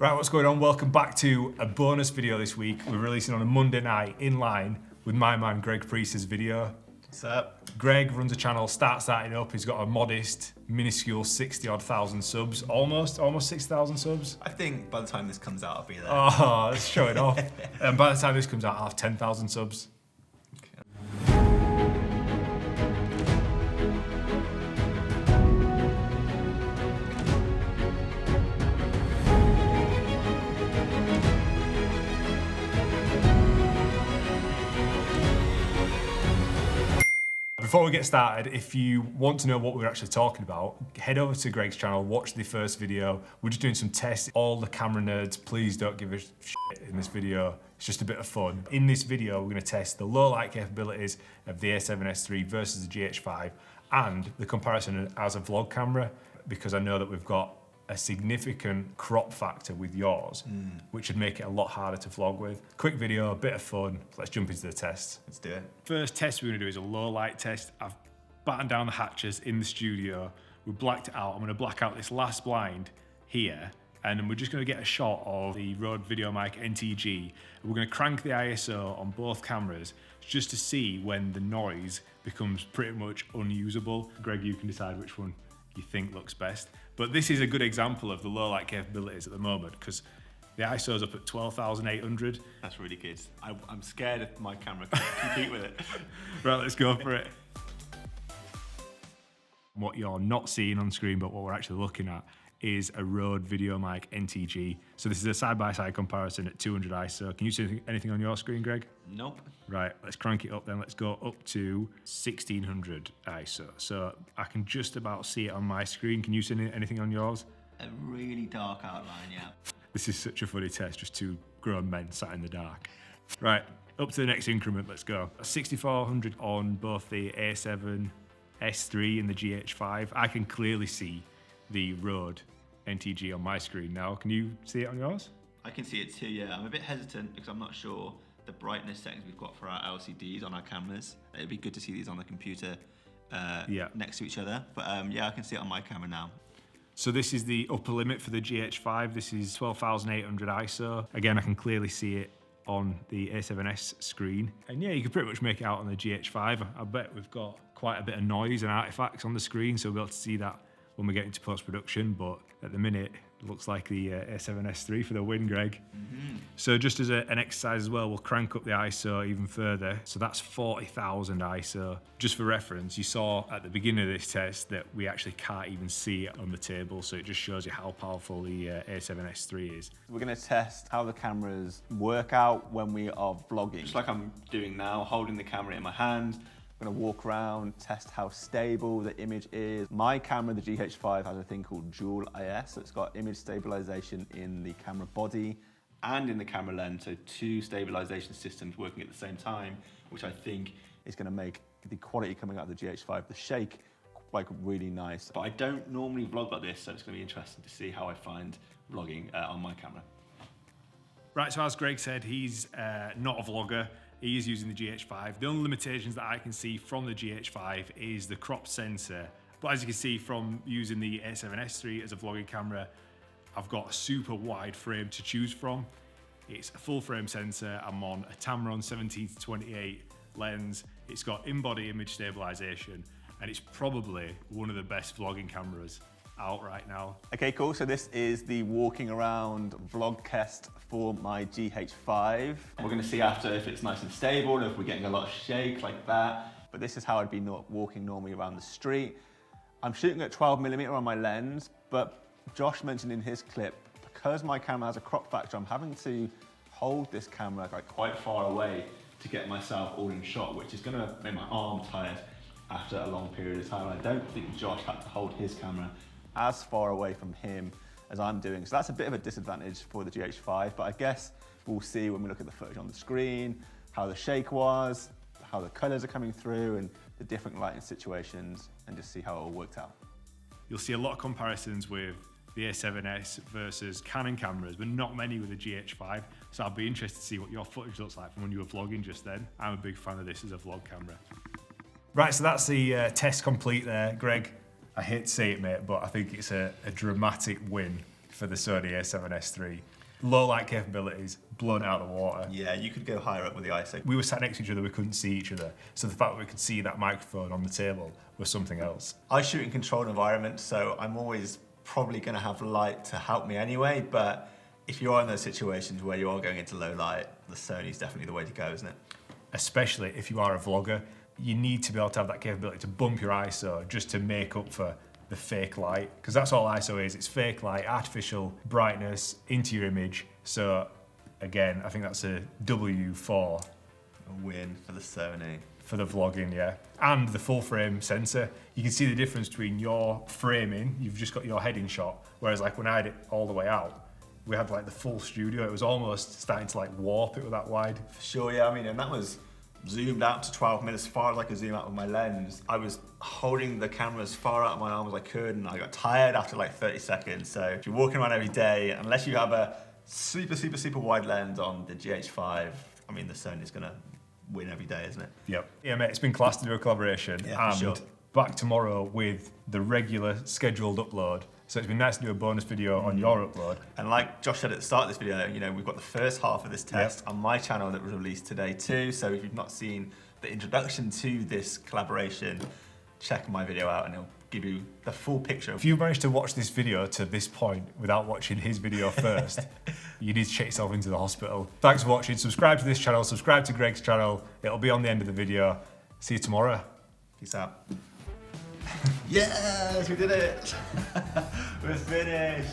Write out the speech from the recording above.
Right, what's going on? Welcome back to a bonus video this week. We're releasing on a Monday night in line with my man Greg Priest's video. What's up? Greg runs a channel, starting up. He's got a modest, minuscule 60-odd thousand subs, almost 60,000 subs. I think by the time this comes out, I'll be there. Oh, let's show it off. And by the time this comes out, I'll have 10,000 subs. Before we get started, if you want to know what we're actually talking about, head over to Greg's channel, watch the first video. We're just doing some tests. All the camera nerds, please don't give a shit in this video. It's just a bit of fun. In this video, we're gonna test the low light capabilities of the A7S III versus the GH5 and the comparison as a vlog camera, because I know that we've got a significant crop factor with yours, which would make it a lot harder to vlog with. Quick video, a bit of fun. Let's jump into the test. Let's do it. First test we're gonna do is a low light test. I've battened down the hatches in the studio. We blacked it out. I'm gonna black out this last blind here, and then we're just gonna get a shot of the Rode VideoMic NTG. We're gonna crank the ISO on both cameras just to see when the noise becomes pretty much unusable. Greg, you can decide which one you think looks best. But this is a good example of the low light capabilities at the moment, because the ISO is up at 12,800. That's really good. I'm scared if my camera can compete with it. Right, let's go for it. What you're not seeing on screen, but what we're actually looking at, is a Rode VideoMic NTG. So this is a side-by-side comparison at 200 ISO. Can you see anything on your screen, Greg? Nope. Right, let's crank it up then. Let's go up to 1600 ISO. So I can just about see it on my screen. Can you see anything on yours? A really dark outline, yeah. This is such a funny test, just two grown men sat in the dark. Right, up to the next increment, let's go. 6400 on both the A7SIII and the GH5. I can clearly see the Rode NTG on my screen now. Can you see it on yours? I can see it too, yeah. I'm a bit hesitant because I'm not sure the brightness settings we've got for our LCDs on our cameras. It'd be good to see these on the computer next to each other. But yeah, I can see it on my camera now. So this is the upper limit for the GH5. This is 12,800 ISO. Again, I can clearly see it on the A7S screen. And yeah, you can pretty much make it out on the GH5. I bet we've got quite a bit of noise and artifacts on the screen, so we'll be able to see that when we get into post-production, but at the minute, it looks like the A7S III for the win, Greg. So just as an exercise as well, we'll crank up the ISO even further. So that's 40,000 ISO. Just for reference, you saw at the beginning of this test that we actually can't even see it on the table, so it just shows you how powerful the A7S III is. We're going to test how the cameras work out when we are vlogging. Just like I'm doing now, holding the camera in my hand. I'm going to walk around, test how stable the image is. My camera, the GH5, has a thing called dual AS, so it's got image stabilization in the camera body And in the camera lens, so two stabilization systems working at the same time, which I think is going to make the quality coming out of the GH5, the shake, like really nice. But I don't normally vlog like this, so it's going to be interesting to see how I find vlogging on my camera. Right, so as Greg said, he's not a vlogger. He is using the GH5. The only limitations that I can see from the GH5 is the crop sensor. But as you can see from using the A7S III as a vlogging camera, I've got a super wide frame to choose from. It's a full frame sensor. I'm on a Tamron 17-28 lens. It's got in-body image stabilization, and it's probably one of the best vlogging cameras out right now. Okay, cool. So this is the walking around vlog test for my GH5. We're going to see after if it's nice and stable, and if we're getting a lot of shake like that. But this is how I'd be walking normally around the street. I'm shooting at 12mm on my lens, but Josh mentioned in his clip, because my camera has a crop factor, I'm having to hold this camera like quite far away to get myself all in shot, which is going to make my arm tired after a long period of time. I don't think Josh had to hold his camera as far away from him as I'm doing. So that's a bit of a disadvantage for the GH5, but I guess we'll see when we look at the footage on the screen, how the shake was, how the colors are coming through and the different lighting situations, and just see how it all worked out. You'll see a lot of comparisons with the A7S versus Canon cameras, but not many with the GH5. So I'll be interested to see what your footage looks like from when you were vlogging just then. I'm a big fan of this as a vlog camera. Right, so that's the test complete there. Greg, I hate to say it, mate, but I think it's a dramatic win for the Sony A7SIII. Low light capabilities, blown out of the water. Yeah, you could go higher up with the ISO. We were sat next to each other, we couldn't see each other. So the fact that we could see that microphone on the table was something else. I shoot in controlled environments, so I'm always probably going to have light to help me anyway, but if you are in those situations where you are going into low light, the Sony's definitely the way to go, isn't it? Especially if you are a vlogger, you need to be able to have that capability to bump your ISO just to make up for the fake light, because that's all ISO is. It's fake light, artificial brightness into your image. So again, I think that's a W for a win for the Sony. For the vlogging, yeah. And the full frame sensor. You can see the difference between your framing, you've just got your heading shot, whereas like when I had it all the way out, we had like the full studio. It was almost starting to like warp it with that wide. For sure, yeah, I mean, and that was zoomed out to 12 minutes, as far as I could zoom out with my lens. I was holding the camera as far out of my arm as I could, and I got tired after like 30 seconds. So if you're walking around every day, unless you have a super, super, super wide lens on the GH5, I mean, the Sony's gonna win every day, isn't it? Yep. Yeah, mate, it's been class to do a collaboration. Yeah, and sure. Back tomorrow with the regular scheduled upload. So it's been nice to do a bonus video on your upload. And like Josh said at the start of this video, you know, we've got the first half of this test on my channel that was released today too. So if you've not seen the introduction to this collaboration, check my video out and it'll give you the full picture. If you managed to watch this video to this point without watching his video first, you need to check yourself into the hospital. Thanks for watching. Subscribe to this channel, subscribe to Greg's channel. It'll be on the end of the video. See you tomorrow. Peace out. Yes, we did it. We're finished.